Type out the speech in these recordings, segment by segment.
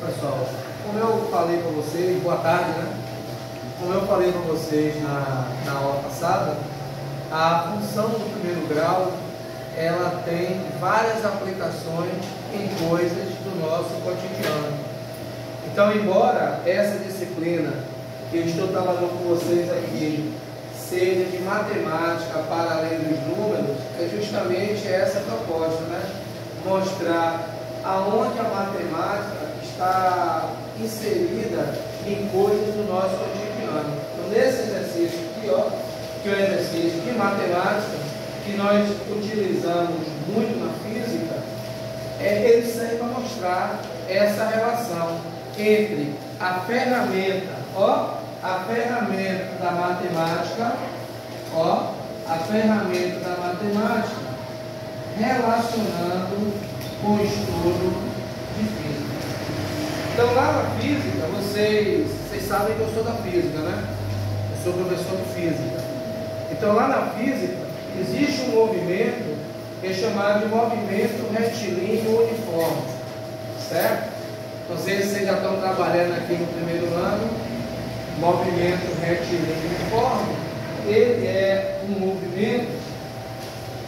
Pessoal, como eu falei para vocês, boa tarde, né? Como eu falei para vocês na aula passada, a função do primeiro grau, ela tem várias aplicações em coisas do nosso cotidiano. Então, embora essa disciplina que eu estou trabalhando com vocês aqui seja de matemática para além dos números, é justamente essa a proposta, né? Mostrar aonde a matemática está inserida em coisas do nosso cotidiano. Então, nesse exercício aqui, ó, que é o exercício de matemática, que nós utilizamos muito na física, ele serve para mostrar essa relação entre a ferramenta, ó, a ferramenta da matemática, ó, a ferramenta da matemática relacionando com o estudo de física. Então, lá na física, vocês sabem que eu sou da física, né? Eu sou professor de física. Então, lá na física, existe um movimento que é chamado de movimento retilíneo uniforme, certo? Não sei se vocês já estão trabalhando aqui no primeiro ano. Movimento retilíneo uniforme, ele é um movimento,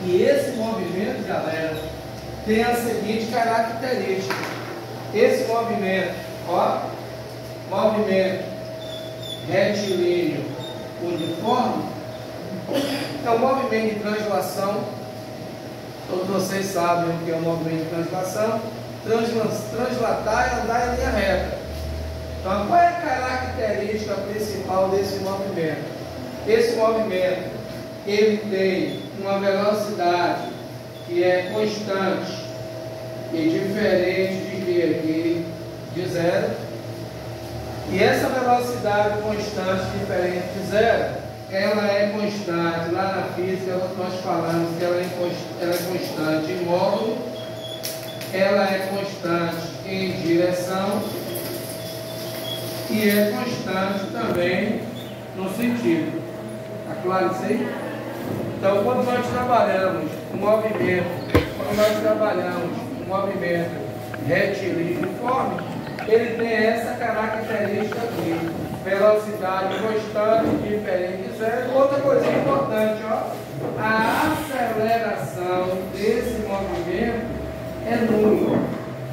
e esse movimento, galera, tem a seguinte característica. Esse movimento, ó, movimento retilíneo uniforme, é um movimento de translação. Todos vocês sabem o que é um movimento de translação. Translatar é andar em linha reta. Então, qual é a característica principal desse movimento? Esse movimento, ele tem uma velocidade que é constante e diferente de que aqui? De zero. E essa velocidade constante diferente de zero, ela é constante. Lá na física nós falamos que ela é constante em módulo, ela é constante em direção e é constante também no sentido. Está claro isso aí? Então, quando nós trabalhamos um movimento retilíneo uniforme, ele tem essa característica aqui: velocidade constante, diferente de zero. Outra coisa importante, ó, a aceleração desse movimento é nula.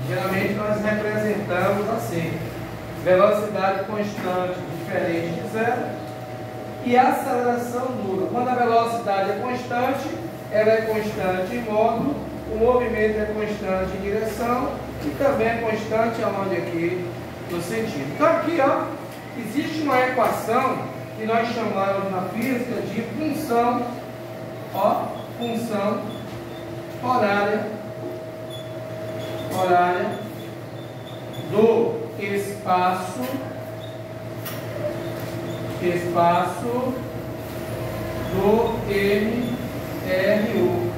Geralmente nós representamos assim: velocidade constante, diferente de zero, e aceleração nula. Quando a velocidade é constante, ela é constante em módulo, o movimento é constante em direção e também é constante aonde aqui? No sentido. Então aqui, ó, existe uma equação que nós chamamos na física de função, ó, função horária do espaço do MRU.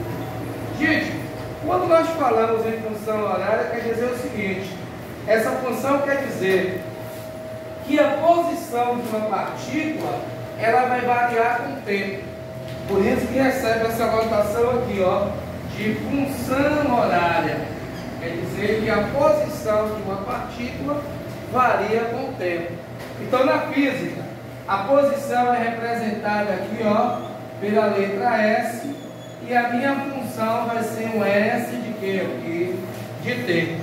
Gente, quando nós falamos em função horária, quer dizer o seguinte: essa função quer dizer que a posição de uma partícula ela vai variar com o tempo. Por isso que recebe essa notação aqui, ó, de função horária. Quer dizer que a posição de uma partícula varia com o tempo. Então, na física, a posição é representada aqui, ó, pela letra S, e a minha função vai ser um S de quê? Aqui, de T.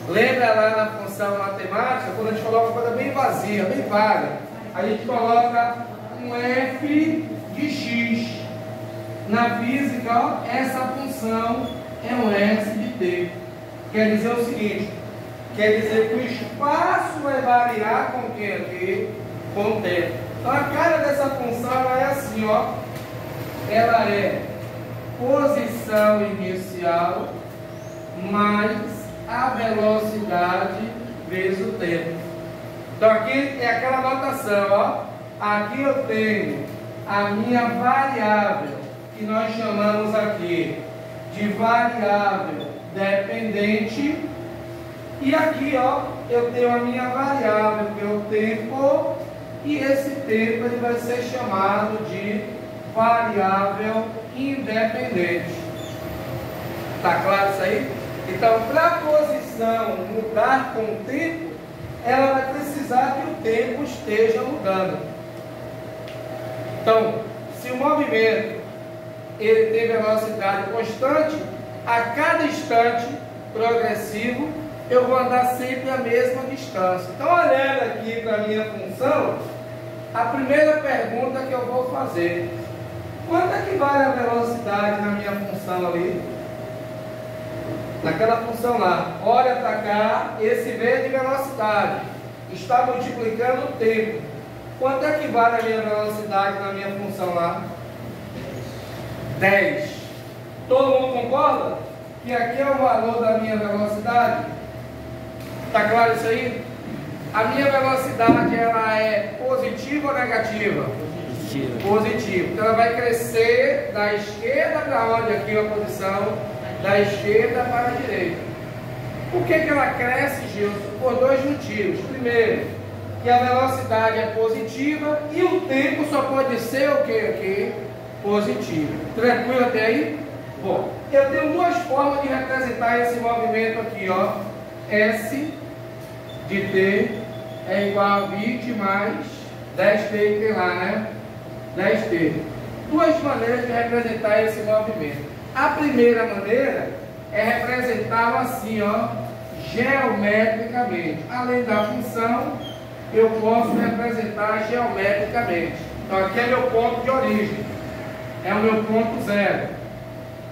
Lembra lá na função matemática, quando a gente coloca uma coisa bem vazia, bem vaga, a gente coloca um F de X. Na física, ó, essa função é um S de T. Quer dizer o seguinte: quer dizer que o espaço vai variar com o que aqui? Com o tempo. Então a cara dessa função ela é assim, ó. Ela é posição inicial mais a velocidade vezes o tempo. Então aqui é aquela notação, ó. Aqui eu tenho a minha variável, que nós chamamos aqui de variável dependente, e aqui, ó, eu tenho a minha variável, que é o tempo, e esse tempo ele vai ser chamado de variável independente. Tá claro isso aí? Então, para a posição mudar com o tempo, ela vai precisar que o tempo esteja mudando. Então, se o movimento ele tem velocidade constante, a cada instante progressivo, eu vou andar sempre a mesma distância. Então, olhando aqui para a minha função, a primeira pergunta que eu vou fazer: quanto é que vale a velocidade na minha função ali? Naquela função lá, olha para cá, esse V é de velocidade, está multiplicando o tempo. Quanto é que vale a minha velocidade na minha função lá? 10. Todo mundo concorda? Que aqui é o valor da minha velocidade? Está claro isso aí? A minha velocidade, ela é positiva ou negativa? Positiva. Então ela vai crescer da esquerda para onde? Aqui a posição da esquerda para a direita. Por que ela cresce, Gilson? Por dois motivos. Primeiro, que a velocidade é positiva e o tempo só pode ser o que aqui? Positivo. Tranquilo até aí? Bom, eu tenho duas formas de representar esse movimento aqui, ó. S de t é igual a 20 mais 10t que tem lá, né? 10t. Duas maneiras de representar esse movimento. A primeira maneira é representá-lo assim, ó, geometricamente. Além da função, eu posso representar geometricamente. Então aqui é meu ponto de origem, é o meu ponto zero.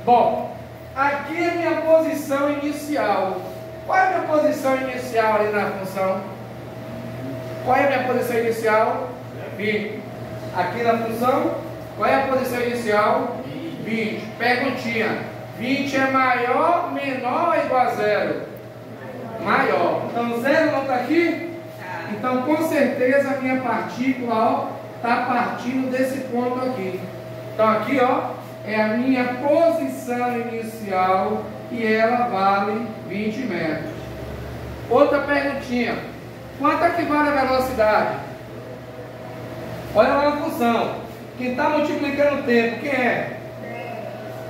Bom, aqui é minha posição inicial. Qual é a minha posição inicial ali na função? Qual é a minha posição inicial? 20. Aqui na função, qual é a posição inicial? 20. Perguntinha: 20 é maior, menor ou igual a zero? Maior. Então zero não está aqui? Então com certeza a minha partícula está partindo desse ponto aqui. Então aqui, ó, é a minha posição inicial e ela vale 20 metros. Outra perguntinha: quanto é que vale a velocidade? Olha lá a função. Quem está multiplicando o tempo, quem é?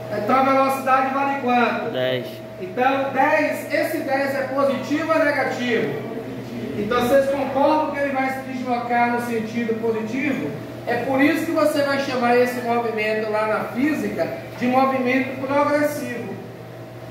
10. Então a velocidade vale quanto? 10. Então 10, esse 10 é positivo ou negativo? Então vocês concordam que ele vai se deslocar no sentido positivo? É por isso que você vai chamar esse movimento lá na física de movimento progressivo.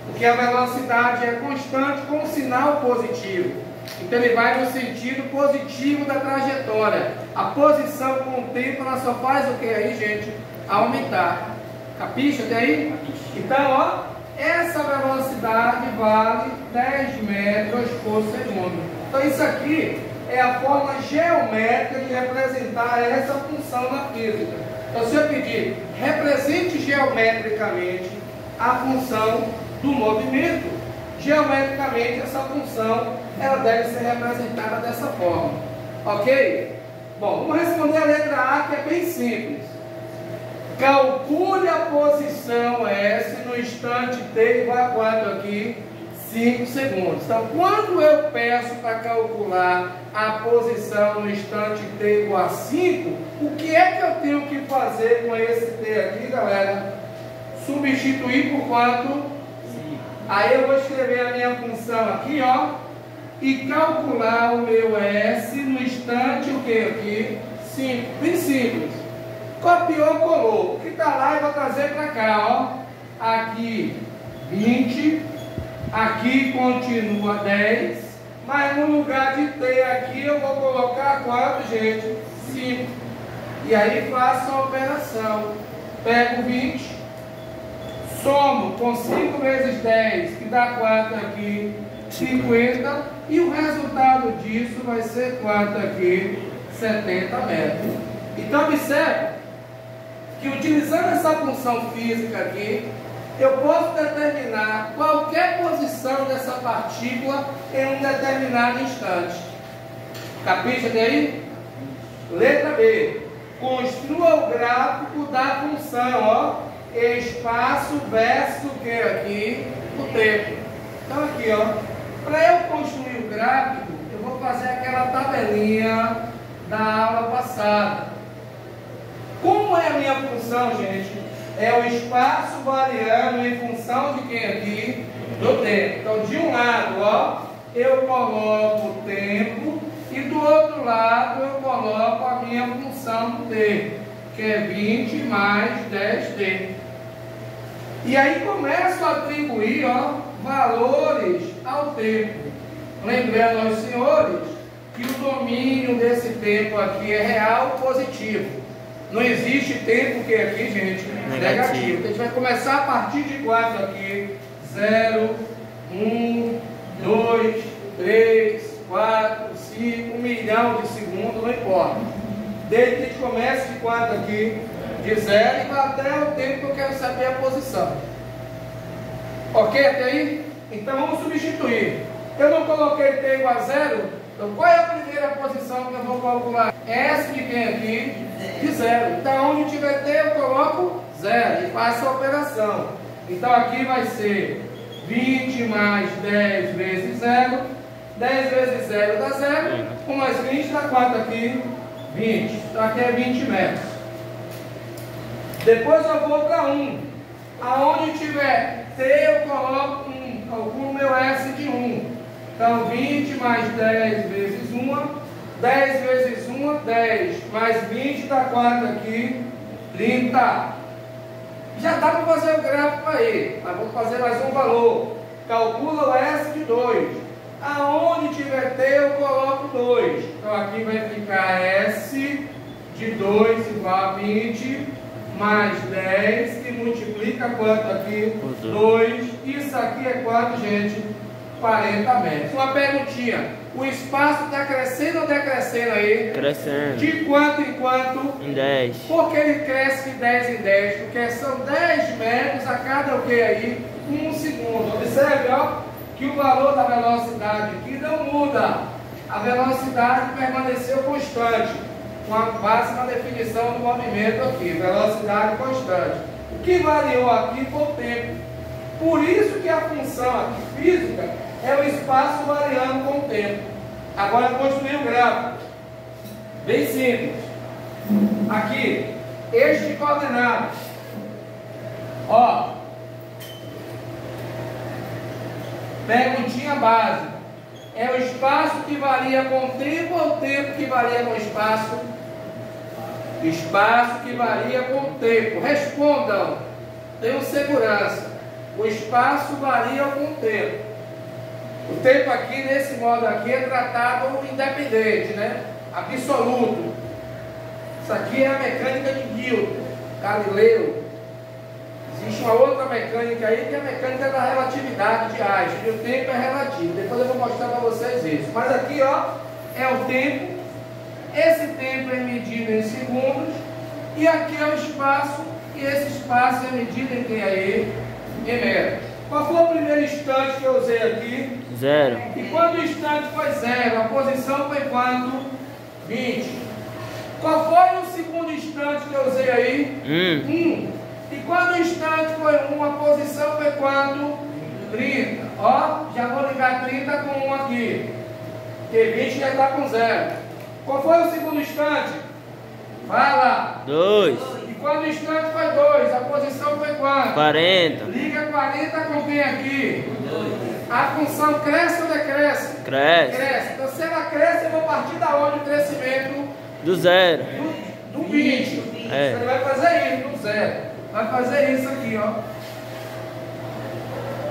Porque a velocidade é constante com um sinal positivo. Então ele vai no sentido positivo da trajetória. A posição com o tempo, ela só faz o que aí, gente? Aumentar. Capixa até aí? Então, ó, essa velocidade vale 10 metros por segundo. Então isso aqui é a forma geométrica de representar essa função na física. Então se eu pedir, represente geometricamente a função do movimento, geometricamente essa função ela deve ser representada dessa forma. Ok? Bom, vamos responder a letra A, que é bem simples. Calcule a posição S no instante t igual a 4 aqui, 5 segundos. Então, quando eu peço para calcular a posição no instante t igual a 5, o que é que eu tenho que fazer com esse t aqui, galera? Substituir por quanto? 5. Aí eu vou escrever a minha função aqui, ó, e calcular o meu S no instante, o que aqui? 5. Bem simples. Copiou, colou. O que está lá eu vou trazer para cá, ó. Aqui 20, aqui continua 10, mas no lugar de t aqui eu vou colocar quanto, gente? 5. E aí faço a operação. Pego 20, somo com 5 vezes 10, que dá 4 aqui, 50, e o resultado disso vai ser quanto aqui? 70 metros. Então observe que utilizando essa função física aqui, eu posso determinar qualquer posição dessa partícula em um determinado instante. Capricha até aí? Letra B. Construa o gráfico da função, ó, espaço versus o que aqui? O tempo. Então aqui, ó, para eu construir o gráfico, eu vou fazer aquela tabelinha da aula passada. Como é a minha função, gente? É o espaço variando em função de quem aqui? Do tempo. Então, de um lado, ó, eu coloco o tempo minha função do t, que é 20 mais 10t. E aí começo a atribuir, ó, valores ao tempo. Lembrando aos senhores que o domínio desse tempo aqui é real positivo. Não existe tempo que aqui, gente, negativo. Então, a gente vai começar a partir de 4 aqui. 0, 1, 2, 3, 4, 5, 1 milhão de segundos, não importa. Desde que a gente comece de 4 aqui, de 0 e vai até o tempo que eu quero saber a posição. Ok até aí? Então vamos substituir. Eu não coloquei t igual a 0, então qual é a primeira posição que eu vou calcular? S de quem aqui? De 0. Então onde tiver t eu coloco 0 e faço a operação. Então aqui vai ser 20 mais 10 vezes 0. 10 vezes 0 dá 0. 1 mais 20 dá 4 aqui, 20. Então aqui é 20 metros. Depois eu vou para 1. Aonde tiver t eu coloco 1. Calculo meu S de 1. Então 20 mais 10 vezes 1. 10 vezes 1, 10. Mais 20 dá 4 aqui, 30. Já dá para fazer o gráfico aí, mas vou fazer mais um valor. Calcula o S de 2. Aonde tiver t eu coloco 2. Então aqui vai ficar S de 2 igual a 20 mais 10, que multiplica quanto aqui? 2. Isso aqui é quanto, gente? 40 metros. Uma perguntinha. O espaço está crescendo ou decrescendo aí? Crescendo. De quanto em quanto? Em 10. Por que ele cresce de 10 em 10? Porque são 10 metros a cada o que aí? 1 segundo. Observe, ó, que o valor da velocidade aqui não muda. A velocidade permaneceu constante, com a base na definição do movimento aqui. Velocidade constante. O que variou aqui foi o tempo. Por isso que a função aqui física é o espaço variando com o tempo. Agora construir o gráfico. Bem simples. Aqui, eixo de coordenadas. Ó. Perguntinha básica. É o espaço que varia com o tempo ou o tempo que varia com o espaço? Espaço que varia com o tempo. Respondam. Tenham segurança. O espaço varia com o tempo. O tempo aqui, nesse modo aqui, é tratado independente, né? Absoluto. Isso aqui é a mecânica de Newton, Galileu. Existe uma outra mecânica aí, que é a mecânica da relatividade de Einstein. E o tempo é relativo. Depois eu vou mostrar para vocês isso. Mas aqui, ó, é o tempo. Esse tempo é medido em segundos. E aqui é o espaço. E esse espaço é medido em quem aí? Em metros. Qual foi o primeiro instante que eu usei aqui? 0. E quando o instante foi 0, a posição foi quanto? 20. Qual foi o segundo instante que eu usei aí? 1. E quando o instante foi 1, a posição foi quanto? 30. Ó, já vou ligar 30 com 1 aqui. Porque 20 já está com 0. Qual foi o segundo instante? Fala. 2. E quando o instante foi 2, a posição foi quanto? 40. Liga 40 com quem aqui? 2. A função cresce ou decresce? Cresce. Cresce. Então se ela cresce, eu vou partir da onde o crescimento? Do 0. Do 20. É. Você vai fazer isso, do 0. Vai fazer isso aqui, ó.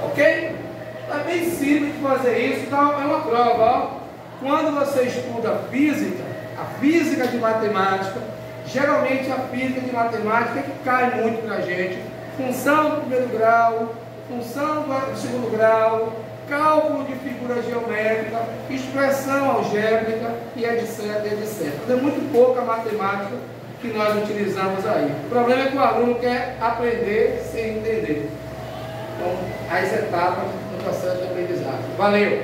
Ok? É bem simples de fazer isso. Então é uma prova, ó. Quando você estuda física, a física de matemática, geralmente a física de matemática é que cai muito pra gente. Função do primeiro grau, função do segundo grau, cálculo de figura geométrica, expressão algébrica e etc, etc. É muito pouca matemática que nós utilizamos aí. O problema é que o aluno quer aprender sem entender. Então, as etapas do processo de aprendizagem. Valeu!